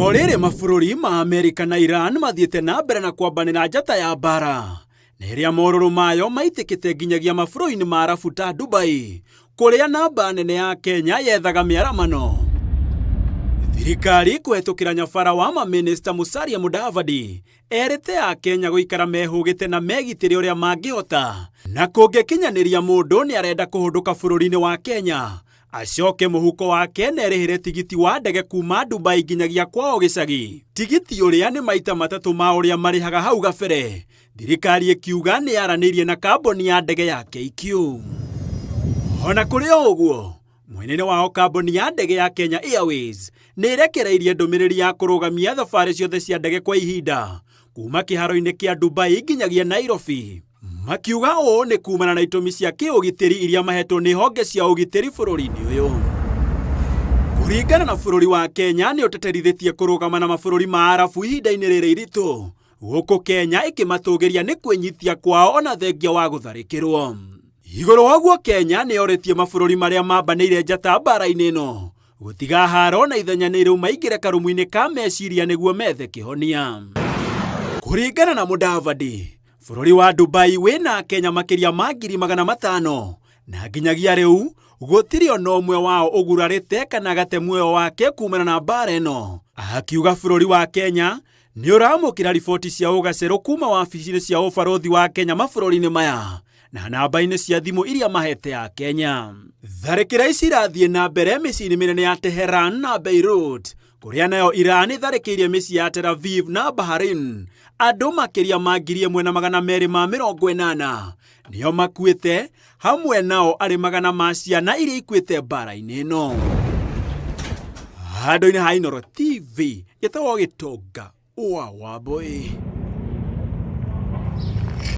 Orere mabũrũri ma Amerika na Iran mathiĩte na mbere na kwambanĩra njata ya mbara. Neria morũrũ mayo maitĩkĩte nginyagia mabũrũri-inĩ ma Arabu ta Dubai, kũrĩa namba nene ya Kenya yethaga mĩaramano. Thirikari kũhetũkĩra nyabara wa mamĩnĩsta Musalia Mudavadi erĩte a Kenya gũikara mehũgĩte na megitĩre ũrĩa mangĩhota, na kũngĩkinyanĩria mũndũ nĩ arenda kũhũndũka bũrũri-inĩ wa Kenya, acoke mũhuko wake nerĩhĩre tigiti wa ndege kuma Dubai nginyagia kwao gĩcagi. Tigiti ũrĩa nĩ maita matatũ ma ũrĩa marĩhaga hau gabere. Thirikari ĩkiuga nĩ yaranĩirie na kamboni ya ndege ya KQ. Ona kũrĩ ũguo, mwene wao kamboni ya ndege ya Kenya Airways nĩ ĩrekereirie ndũmĩrĩri ya kũrũgamia thabarĩ ciothe cia ndege kwa ihinda kuma kĩharo-inĩ kĩa Dubai nginyagia Nairobi. Makiuga ũũ nĩ kumana na itũmi cia kĩũgitĩri iria mahetwo nĩ honge cia ũgitĩri bũrũri-inĩ ũyũ. Kũringana na bũrũri wa Kenya nĩ ũteterithĩtie kũrũgama na mabũrũri ma Arabu ihinda-inĩ rĩrĩ iritũ, gũkũ Kenya ĩkĩmatũgĩria nĩ kwĩnyitia kwao ona thengia wa gũtharĩkĩrwo. Igũrũ woguo Kenya nĩ yorĩtie mabũrũri marĩa mambanĩire njata mbara-inĩ ĩno gũtiga haro na ithenya nĩ rĩu maingĩre karũmu-inĩ ka meciria nĩguo methe kĩhonia. Kũringana na Mudavadi, bũrũri wa Dubai wĩna Kenya makĩria ma 500,000 na nginyagia rĩu gũtirĩ ona ũmwe wao ũgurarĩte kana gate muoyo wake kumana na mbara ĩno. Akiuga bũrũri wa Kenya nĩ ũramũkĩra riboti cia ũgacerũ kuma wabici-inĩ cia ũbarothi wa Kenya mabũrũri-inĩ maya na namba-inĩ cia thimũ iria mahete ya Kenya. Tharĩkĩra ici irathiĩ na mbere mĩciĩ-inĩ mĩnene ya Tehran na Beirut, kũrĩa nayo Iran tharĩkĩirie mĩciĩ ya Tel Aviv na Bahrain. Andũ makĩria ma 1,280 nĩo makuĩte, hamwe nao arĩ magana ma ciana iria ikuĩte mbara-inĩ ĩno. Handũ-inĩ ha Inooro TV, gĩtagwo Gĩtonga wa Wambũi.